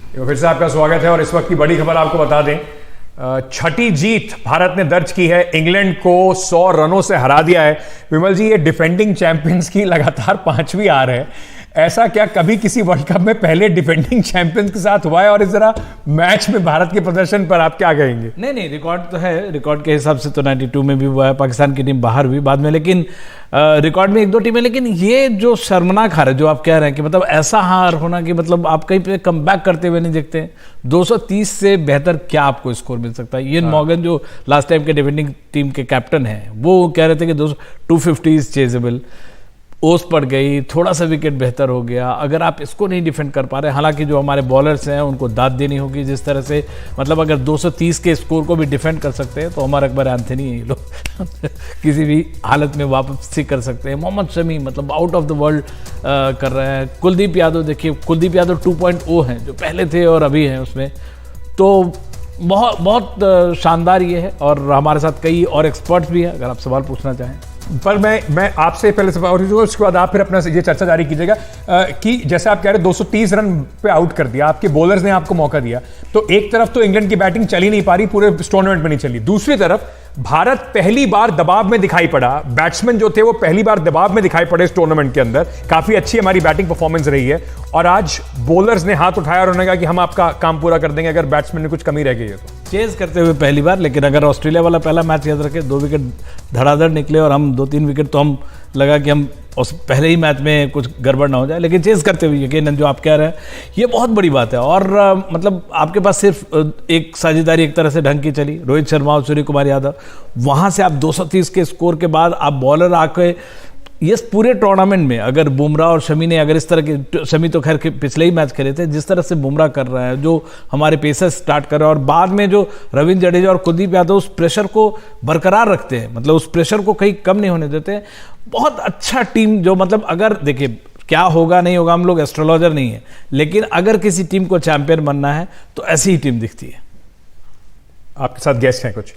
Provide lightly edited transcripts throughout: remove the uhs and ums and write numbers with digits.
तो फिर से आपका स्वागत है और इस वक्त की बड़ी खबर आपको बता दें, छठी जीत भारत ने दर्ज की है। इंग्लैंड को 100 रनों से हरा दिया है। विमल जी, ये डिफेंडिंग चैंपियंस की लगातार 5वीं हार है। ऐसा क्या कभी किसी वर्ल्ड कप में पहले डिफेंडिंग चैंपियंस के साथ हुआ है? और इस तरह मैच में भारत के प्रदर्शन पर आप क्या कहेंगे? नहीं, रिकॉर्ड तो है। रिकॉर्ड के हिसाब से तो 92 में भी हुआ है, पाकिस्तान की टीम बाहर हुई बाद में, लेकिन रिकॉर्ड में 1-2 टीमें। लेकिन ये जो शर्मनाक हार है जो आप कह रहे हैं कि मतलब ऐसा हार होना कि मतलब आप कहीं पे कम बैक करते हुए नहीं देखते। 230 से बेहतर क्या आपको स्कोर मिल सकता है? इयन मॉर्गन जो लास्ट टाइम के डिफेंडिंग टीम के कैप्टन हैं, वो कह रहे थे कि 250 इज चेजेबल। ओस पड़ गई, थोड़ा सा विकेट बेहतर हो गया। अगर आप इसको नहीं डिफेंड कर पा रहे, हालांकि जो हमारे बॉलर्स हैं उनको दाद देनी होगी जिस तरह से, मतलब अगर 230 के स्कोर को भी डिफेंड कर सकते हैं तो हमारा अकबर एंथनी ये लोग किसी भी हालत में वापसी कर सकते हैं। मोहम्मद शमी मतलब आउट ऑफ द वर्ल्ड कर रहे हैं। कुलदीप यादव देखिए, कुलदीप यादव 2.0 हैं जो पहले थे और अभी हैं उसमें। तो बहुत शानदार ये है और हमारे साथ कई और एक्सपर्ट्स भी हैं अगर आप सवाल पूछना चाहें। पर मैं आपसे पहले सवाल, उसके बाद आप फिर अपना ये चर्चा जारी कीजिएगा कि जैसे आप कह रहे 230 रन पे आउट कर दिया, आपके बॉलर्स ने आपको मौका दिया, तो एक तरफ तो इंग्लैंड की बैटिंग चली नहीं पा रही, पूरे टूर्नामेंट में नहीं चली। दूसरी तरफ भारत पहली बार दबाव में दिखाई पड़ा। बैट्समैन जो थे वो पहली बार दबाव में दिखाई पड़े इस टूर्नामेंट के अंदर। काफी अच्छी हमारी बैटिंग परफॉर्मेंस रही है और आज बॉलर्स ने हाथ उठाया और उन्होंने कहा कि हम आपका काम पूरा कर देंगे अगर बैट्समैन में कुछ कमी रह गई है तो। चेज करते हुए पहली बार, लेकिन अगर ऑस्ट्रेलिया वाला पहला मैच याद रखे, 2 विकेट धड़ाधड़ निकले और हम 2-3 विकेट तो हम लगा कि हम उस पहले ही मैच में कुछ गड़बड़ ना हो जाए, लेकिन चेज करते हुए यकीनन जो आप कह रहे हैं ये बहुत बड़ी बात है। और मतलब आपके पास सिर्फ एक साझेदारी एक तरह से ढंग की चली, रोहित शर्मा और सूर्य कुमार यादव, वहां से आप 230 के स्कोर के बाद आप बॉलर आके ये पूरे टूर्नामेंट में अगर बुमराह और शमी ने अगर इस तरह के, शमी तो खैर पिछले ही मैच खेले थे, जिस तरह से बुमराह कर रहा है, जो हमारे पेसर स्टार्ट कर रहा है और बाद में जो रविंद्र जडेजा और कुलदीप यादव उस प्रेशर को बरकरार रखते हैं, मतलब उस प्रेशर को कहीं कम नहीं होने देते हैं। बहुत अच्छा टीम जो मतलब अगर देखिए क्या होगा नहीं होगा, हम लोग एस्ट्रोलॉजर नहीं है, लेकिन अगर किसी टीम को चैंपियन बनना है तो ऐसी ही टीम दिखती है। आपके साथ गेस्ट हैं कुछ?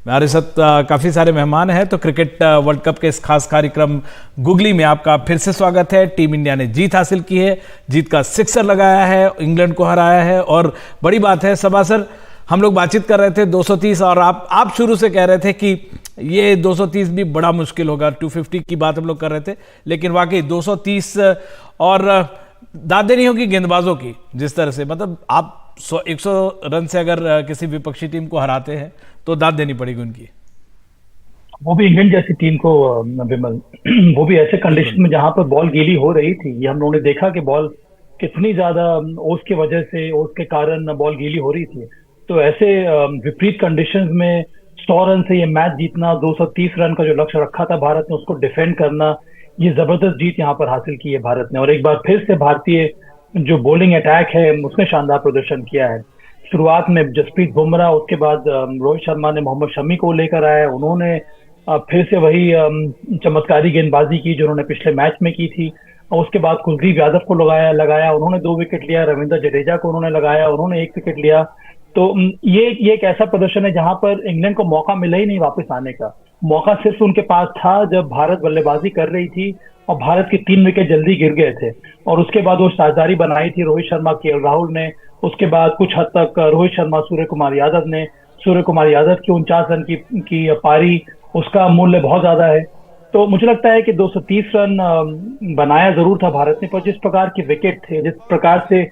हमारे साथ काफ़ी सारे मेहमान हैं। तो क्रिकेट वर्ल्ड कप के इस खास कार्यक्रम गुगली में आपका फिर से स्वागत है। टीम इंडिया ने जीत हासिल की है, जीत का सिक्सर लगाया है, इंग्लैंड को हराया है और बड़ी बात है सबा सर, हम लोग बातचीत कर रहे थे 230 और आप शुरू से कह रहे थे कि ये 230 भी बड़ा मुश्किल होगा। 250 की बात हम लोग कर रहे थे, लेकिन वाकई 230 और दाद देनी होगी गेंदबाजों की। जिस तरह से मतलब आप 100 रन से अगर किसी विपक्षी टीम को हराते हैं तो दाद देनी पड़ेगी उनकी, वो भी इंग्लैंड जैसी टीम को विमल, वो भी ऐसे कंडीशन में जहां पर बॉल गीली हो रही थी। ये हम लोगों ने देखा कि बॉल कितनी ज्यादा ओस की वजह से, ओस के कारण बॉल गीली हो रही थी। तो ऐसे विपरीत कंडीशंस में 100 रन से ये मैच जीतना, 230 रन का जो लक्ष्य रखा था भारत ने उसको डिफेंड करना, ये जबरदस्त जीत यहाँ पर हासिल की है भारत ने। और एक बार फिर से भारतीय जो बॉलिंग अटैक है उसने शानदार प्रदर्शन किया है। शुरुआत में जसप्रीत बुमराह, उसके बाद रोहित शर्मा ने मोहम्मद शमी को लेकर आया, उन्होंने फिर से वही चमत्कारी गेंदबाजी की जो उन्होंने पिछले मैच में की थी। और उसके बाद कुलदीप यादव को लगाया, उन्होंने 2 विकेट लिया। रविंद्र जडेजा को उन्होंने लगाया, उन्होंने 1 विकेट लिया। तो ये एक ऐसा प्रदर्शन है जहां पर इंग्लैंड को मौका मिला ही नहीं वापस आने का। मौका सिर्फ उनके पास था जब भारत बल्लेबाजी कर रही थी और भारत के 3 विकेट जल्दी गिर गए थे और उसके बाद वो साझेदारी बनाई थी रोहित शर्मा, केएल राहुल ने। उसके बाद कुछ हद तक रोहित शर्मा, सूर्य कुमार यादव ने। सूर्य कुमार यादव की 49 रन की पारी, उसका मूल्य बहुत ज्यादा है। तो मुझे लगता है कि 230 रन बनाया जरूर था भारत ने, पर जिस प्रकार के विकेट थे, जिस प्रकार से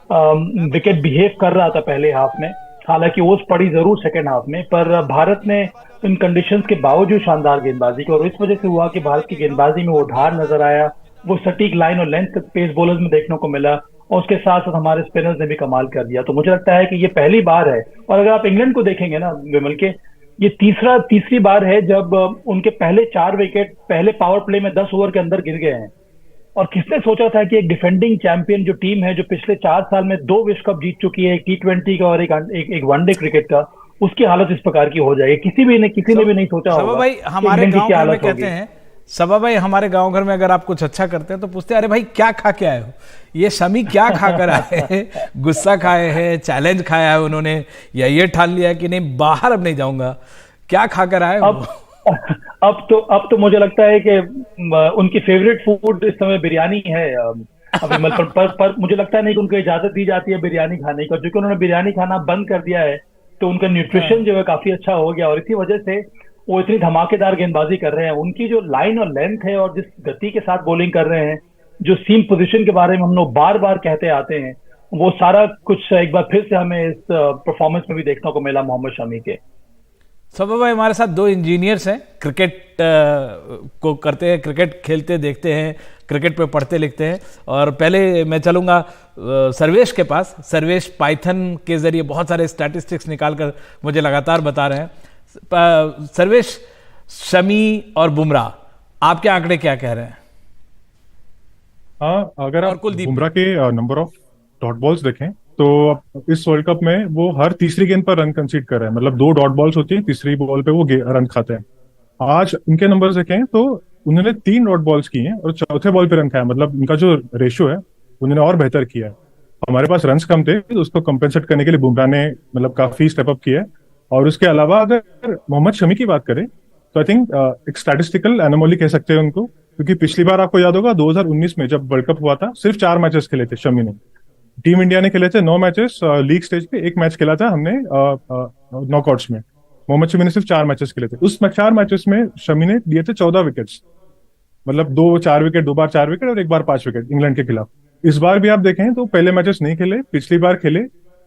विकेट बिहेव कर रहा था पहले हाफ में, हालांकि ओस पड़ी जरूर सेकेंड हाफ में, पर भारत ने इन कंडीशंस के बावजूद शानदार गेंदबाजी की। और इस वजह से हुआ कि भारत की गेंदबाजी में वो धार नजर आया, वो सटीक लाइन और लेंथ पेस बॉलर्स में देखने को मिला और उसके साथ साथ हमारे स्पिनर्स ने भी कमाल कर दिया। तो मुझे लगता है कि ये पहली बार है। और अगर आप इंग्लैंड को देखेंगे ना विमल के, ये तीसरी बार है जब उनके पहले 4 विकेट पहले पावर प्ले में 10 ओवर के अंदर गिर गए हैं। और किसने सोचा था कि एक डिफेंडिंग चैंपियन जो टीम है, जो पिछले 4 साल में 2 विश्व कप जीत चुकी है, एक T20 का और एक वनडे क्रिकेट का, उसकी हालत इस प्रकार की हो जाएगी। किसी ने भी नहीं सोचा होगा। भाई हमारे गांव घर में कहते हैं, सबा भाई हमारे गांव घर में अगर आप कुछ अच्छा करते हैं तो पूछते हैं, अरे भाई क्या खा के आए हो? ये शमी क्या खा कर आए हैं? गुस्सा खाए हैं, चैलेंज खाया है उन्होंने, या ये ठान लिया कि नहीं बाहर अब नहीं जाऊंगा? क्या खाकर आए हो? अब तो मुझे लगता है कि उनकी फेवरेट फूड इस समय बिरयानी है। विमल, पर मुझे लगता नहीं कि उनको इजाजत दी जाती है बिरयानी खाने की, और जो कि उन्होंने बिरयानी खाना बंद कर दिया है तो उनका न्यूट्रिशन जो है काफी अच्छा हो गया, और इसी वजह से वो इतनी धमाकेदार गेंदबाजी कर रहे हैं। उनकी जो लाइन और लेंथ है और जिस गति के साथ बॉलिंग कर रहे हैं, जो सीम पोजीशन के बारे में हम लोग बार बार कहते आते हैं, वो सारा कुछ एक बार फिर से हमें इस परफॉर्मेंस में भी देखने को मिला मोहम्मद शमी के। सभा भाई, हमारे साथ दो इंजीनियर्स हैं, क्रिकेट को करते हैं, क्रिकेट खेलते देखते हैं, क्रिकेट पे पढ़ते लिखते हैं। और पहले मैं चलूँगा सर्वेश के पास। सर्वेश पाइथन के जरिए बहुत सारे स्टैटिस्टिक्स निकाल कर मुझे लगातार बता रहे हैं। सर्वेश, शमी और बुमराह, आपके आंकड़े क्या कह रहे हैं? हाँ, अगर और आप कुलदीप। बुमराह के नंबर ऑफ डॉट बॉल्स देखें तो अब इस वर्ल्ड कप में वो हर तीसरी गेंद पर रन कंसीड कर रहे हैं। मतलब 2 डॉट बॉल्स होती हैं, तीसरी बॉल पे वो रन खाते हैं। आज उनके नंबर्स देखें तो उन्होंने 3 डॉट बॉल्स की हैं और चौथे बॉल पे रन खाया। मतलब उनका जो रेशियो है उन्होंने और बेहतर किया है। हमारे पास रन्स कम थे तो उसको कंपेंसेट करने के लिए बुमराह ने मतलब काफी स्टेप अप किया है। और उसके अलावा अगर मोहम्मद शमी की बात करें तो आई थिंक एक स्टैटिस्टिकल एनोमली कह सकते हैं उनको, क्योंकि पिछली बार आपको याद होगा 2019 में जब वर्ल्ड कप हुआ था सिर्फ 4 मैचेस खेले थे शमी ने। टीम इंडिया ने खेले थे 9 मैचेस लीग स्टेज पे, 1 मैच खेला था हमने नॉकआउट्स में। मोहम्मद शमी ने सिर्फ 4 मैचेस खेले थे। उस 4 मैचेस में शमी ने दिए थे 14 विकेट्स। मतलब 2 4 विकेट, 2 बार 4 विकेट और 1 बार 5 विकेट इंग्लैंड के खिलाफ। इस बार भी आप देखें तो पहले मैचेस नहीं खेले, पिछली बार खेले,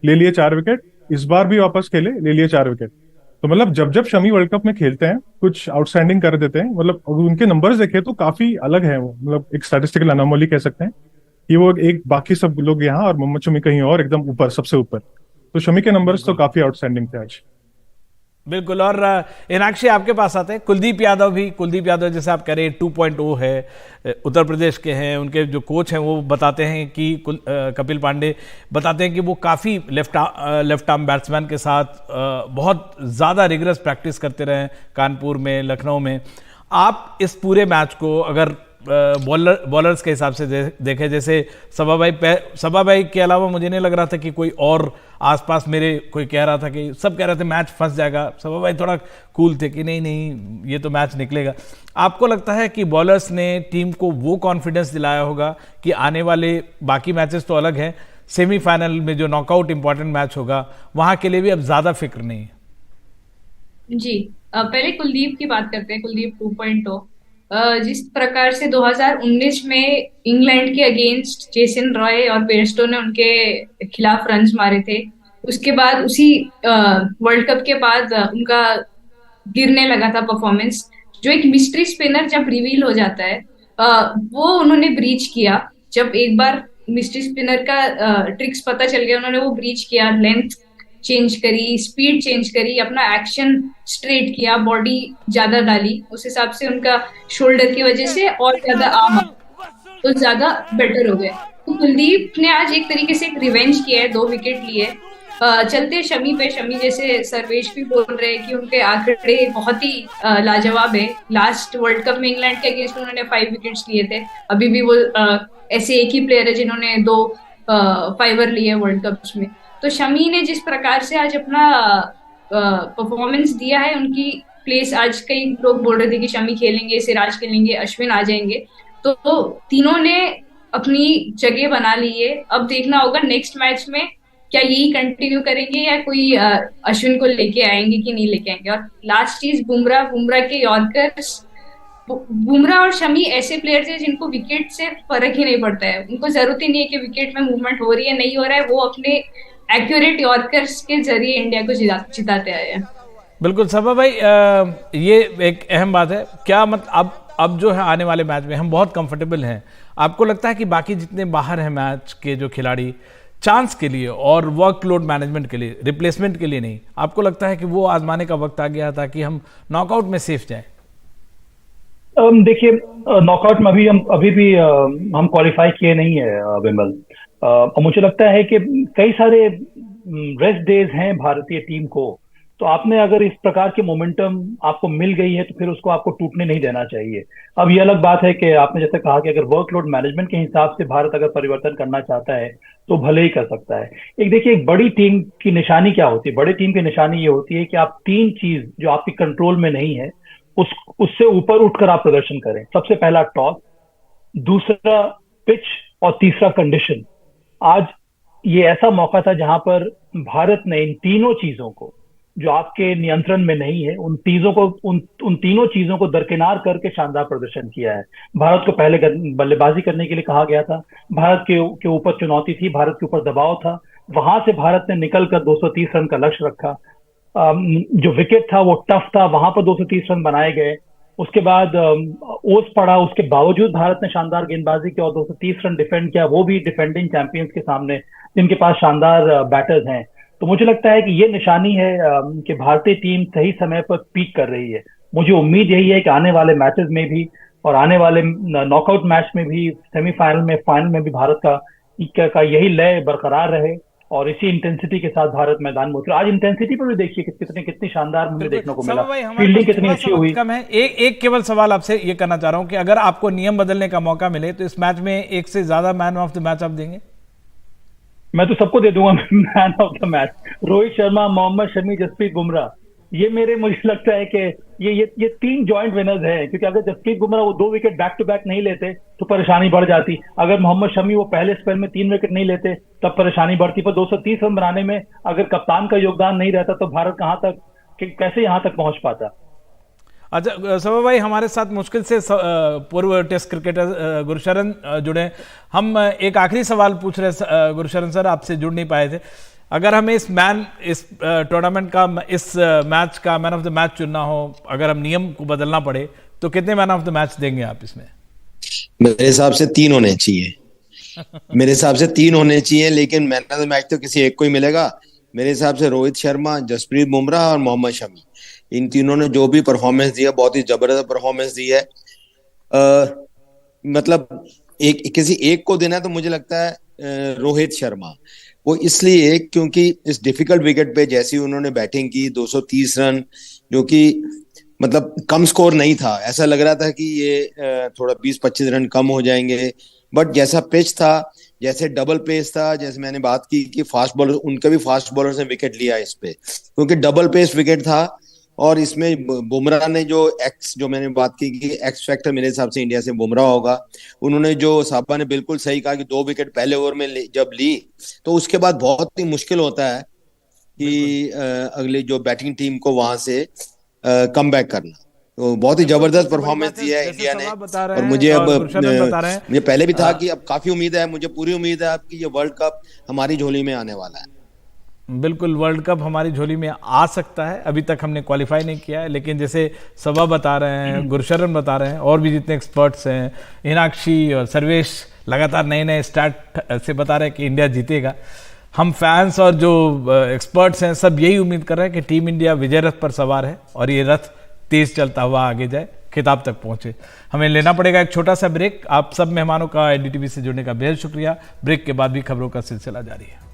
ले लिए 4 विकेट। इस बार भी वापस खेले, ले लिए 4 विकेट। तो मतलब जब जब शमी वर्ल्ड कप में खेलते हैं कुछ आउटस्टैंडिंग कर देते हैं। मतलब उनके नंबर्स देखे तो काफी अलग है वो, मतलब एक स्टैटिस्टिकल एनोमली कह सकते हैं कि वो एक, बाकी सब लोग यहाँ और मोहम्मद शमी कहीं और एकदम ऊपर, सबसे ऊपर। तो शमी के नंबर्स तो काफी आउटस्टैंडिंग थे आज। बिल्कुल। और इनाक्षी, आपके पास आते हैं कुलदीप यादव भी। कुलदीप यादव जैसे आप कह रहे हैं 2.0 है, उत्तर प्रदेश के हैं, उनके जो कोच हैं वो बताते हैं कि कपिल पांडे बताते हैं कि वो काफ़ी लेफ्ट आर्म बैट्समैन के साथ बहुत ज़्यादा रिगरस प्रैक्टिस करते रहे कानपुर में, लखनऊ में। आप इस पूरे मैच को अगर बॉलर्स के हिसाब से देखें, जैसे सभा भाई के अलावा मुझे नहीं लग रहा था कि कोई और आसपास मेरे कोई कह रहा था कि सब कह रहे थे मैच फंस जाएगा। सभा भाई थोड़ा कूल थे कि नहीं नहीं ये तो मैच निकलेगा। आपको लगता है कि बॉलर्स ने टीम को वो कॉन्फिडेंस दिलाया होगा कि आने वाले बाकी मैचेस तो अलग हैं, सेमीफाइनल में जो नॉकआउट इंपॉर्टेंट मैच होगा वहां के लिए भी अब ज्यादा फिक्र नहीं है? जी, पहले कुलदीप की बात करते हैं। कुलदीप 2.0, जिस प्रकार से 2019 में इंग्लैंड के अगेंस्ट जेसन रॉय और बेयरस्टो ने उनके खिलाफ रन्स मारे थे, उसके बाद उसी वर्ल्ड कप के बाद उनका गिरने लगा था परफॉर्मेंस। जो एक मिस्ट्री स्पिनर जब रिवील हो जाता है, वो उन्होंने ब्रीच किया। जब एक बार मिस्ट्री स्पिनर का ट्रिक्स पता चल गया, उन्होंने वो ब्रीच किया, लेंथ चेंज करी, स्पीड चेंज करी, अपना एक्शन स्ट्रेट किया, बॉडी ज्यादा डाली, उस हिसाब से उनका शोल्डर की वजह से और ज्यादा आर्म तो ज्यादा बेटर हो गए। तो कुलदीप ने आज एक तरीके से एक रिवेंज किया है, 2 विकेट लिए। चलते शमी पे, शमी जैसे सर्वेश भी बोल रहे हैं कि उनके आंकड़े बहुत ही लाजवाब है। लास्ट वर्ल्ड कप में इंग्लैंड के अगेंस्ट उन्होंने 5 विकेट्स लिए थे। अभी भी वो ऐसे एक ही प्लेयर है जिन्होंने 2 5 लिए वर्ल्ड कप में। तो शमी ने जिस प्रकार से आज अपना परफॉर्मेंस दिया है, उनकी प्लेस, आज कई लोग बोल रहे थे कि शमी खेलेंगे, सिराज खेलेंगे, अश्विन आ जाएंगे, तो तीनों ने अपनी जगह बना ली है। अब देखना होगा नेक्स्ट मैच में क्या यही कंटिन्यू करेंगे या कोई अश्विन को लेके आएंगे कि नहीं लेके आएंगे। और लास्ट चीज, बुमराह के यॉर्कर्स, बुमराह और शमी ऐसे प्लेयर्स हैं जिनको विकेट से फर्क ही नहीं पड़ता है। उनको जरूरत ही नहीं है कि विकेट में मूवमेंट हो रही है नहीं हो रहा है, वो अपने एक्यूरेट यॉर्कर्स के जरिए इंडिया को जिताते आए हैं। बिल्कुल सभा भाई, ये एक अहम बात है। क्या अब जो है आने वाले मैच में हम बहुत कंफर्टेबल हैं। आपको लगता है कि बाकी जितने बाहर हैं मैच के जो खिलाड़ी, चांस के लिए और वर्कलोड मैनेजमेंट के लिए, रिप्लेसमेंट के लिए नहीं, आपको लगता है कि वो आजमाने का वक्त आ गया ताकि हम नॉकआउट में सेफ जाए? देखिए, नॉकआउट में अभी भी हम क्वालिफाई किए नहीं है विमल। मुझे लगता है कि कई सारे रेस्ट डेज हैं भारतीय टीम को। तो आपने अगर इस प्रकार की मोमेंटम आपको मिल गई है तो फिर उसको आपको टूटने नहीं देना चाहिए। अब ये अलग बात है कि आपने जैसे कहा कि अगर वर्कलोड मैनेजमेंट के हिसाब से भारत अगर परिवर्तन करना चाहता है तो भले ही कर सकता है। एक देखिए, एक बड़ी टीम की निशानी क्या होती है? बड़ी टीम की निशानी ये होती है कि आप 3 चीज जो आपके कंट्रोल में नहीं है उससे ऊपर उठकर आप प्रदर्शन करें। सबसे पहला टॉस, दूसरा पिच और तीसरा कंडीशन। आज ये ऐसा मौका था जहां पर भारत ने इन तीनों चीजों को, जो आपके नियंत्रण में नहीं है, उन तीनों चीजों को दरकिनार करके शानदार प्रदर्शन किया है। भारत को पहले बल्लेबाजी करने के लिए कहा गया था, भारत के ऊपर चुनौती थी, भारत के ऊपर दबाव था, वहां से भारत ने निकलकर 230 रन का लक्ष्य रखा। जो विकेट था वो टफ था, वहां पर 230 रन बनाए गए। उसके बाद ओस पड़ा, उसके बावजूद भारत ने शानदार गेंदबाजी की और 230 रन डिफेंड किया, वो भी डिफेंडिंग चैंपियंस के सामने जिनके पास शानदार बैटर्स हैं। तो मुझे लगता है कि ये निशानी है कि भारतीय टीम सही समय पर पीक कर रही है। मुझे उम्मीद यही है कि आने वाले मैचेस में भी और आने वाले नॉकआउट मैच में भी, सेमीफाइनल में, फाइनल में भी भारत का यही लय बरकरार रहे और इसी इंटेंसिटी के साथ भारत मैदान में उतरे। आज इंटेंसिटी पर भी देखिए कि कितनी शानदार मुझे देखने को मिला, फील्डिंग कितनी अच्छी हुई। कम है, एक केवल सवाल आपसे ये करना चाह रहा हूं कि अगर आपको नियम बदलने का मौका मिले तो इस मैच में एक से ज्यादा मैन ऑफ द मैच आप देंगे? मैं तो सबको दे दूंगा man of the match. Rohit Sharma, Mohammed Shami, Jasprit Bumrah, मुझे लगता है कि ये 3 जॉइंट विनर्स हैं, क्योंकि अगर जसप्रीत बुमराह वो 2 विकेट बैक टू बैक नहीं लेते तो परेशानी बढ़ जाती। अगर मोहम्मद शमी वो पहले स्पेल में 3 विकेट नहीं लेते तब परेशानी बढ़ती। पर 230 रन बनाने में अगर कप्तान का योगदान नहीं रहता तो भारत कैसे यहां तक पहुंच पाता। अच्छा सबा भाई, हमारे साथ मुश्किल से पूर्व टेस्ट क्रिकेटर गुरशरण जुड़े। हम एक आखिरी सवाल पूछ रहे गुरशरण सर, आपसे जुड़ नहीं पाए थे। अगर हमें इस टूर्नामेंट का, इस मैच का मैन ऑफ द मैच चुनना हो, अगर हम नियम को बदलना पड़े तो कितने मैन ऑफ द मैच देंगे आप इसमें? मेरे हिसाब से 3 होने चाहिए। मेरे हिसाब से 3 होने चाहिए, लेकिन मैन ऑफ द मैच तो किसी एक को ही मिलेगा। मेरे हिसाब से रोहित शर्मा, जसप्रीत बुमराह और मोहम्मद शमी, इन तीनों ने जो भी परफॉर्मेंस दी है, बहुत ही जबरदस्त परफॉर्मेंस दी है। मतलब किसी एक को देना है तो मुझे लगता है रोहित शर्मा। वो इसलिए क्योंकि इस डिफिकल्ट विकेट पे जैसी उन्होंने बैटिंग की, 230 रन, जो कि मतलब कम स्कोर नहीं था। ऐसा लग रहा था कि ये थोड़ा 20-25 रन कम हो जाएंगे, बट जैसा पिच था, जैसे डबल पेस था, जैसे मैंने बात की कि फास्ट बॉलर, उनका भी फास्ट बॉलर ने विकेट लिया इस पे, क्योंकि डबल पेस विकेट था। और इसमें बुमराह ने जो मैंने बात की कि एक्स फैक्टर मेरे हिसाब से इंडिया से बुमराह होगा। उन्होंने जो साहबा ने बिल्कुल सही कहा कि 2 विकेट पहले ओवर में जब ली तो उसके बाद बहुत ही मुश्किल होता है कि अगली जो बैटिंग टीम को वहां से कम बैक करना। तो बहुत ही जबरदस्त परफॉर्मेंस दी है इंडिया ने। और मुझे मुझे पहले भी था कि अब काफी उम्मीद है, मुझे पूरी उम्मीद है कि ये वर्ल्ड कप हमारी झोली में आने वाला है। बिल्कुल, वर्ल्ड कप हमारी झोली में आ सकता है। अभी तक हमने क्वालिफाई नहीं किया है, लेकिन जैसे सबा बता रहे हैं, गुरशरण बता रहे हैं, और भी जितने एक्सपर्ट्स हैं, मीनाक्षी और सर्वेश लगातार नए नए स्टार्ट से बता रहे हैं कि इंडिया जीतेगा। हम फैंस और जो एक्सपर्ट्स हैं सब यही उम्मीद कर रहे हैं कि टीम इंडिया विजय रथ पर सवार है और ये रथ तेज चलता हुआ आगे जाए, खिताब तक पहुंचे। हमें लेना पड़ेगा एक छोटा सा ब्रेक। आप सब मेहमानों का एनडीटीवी से जुड़ने का बेहद शुक्रिया। ब्रेक के बाद भी खबरों का सिलसिला जारी है।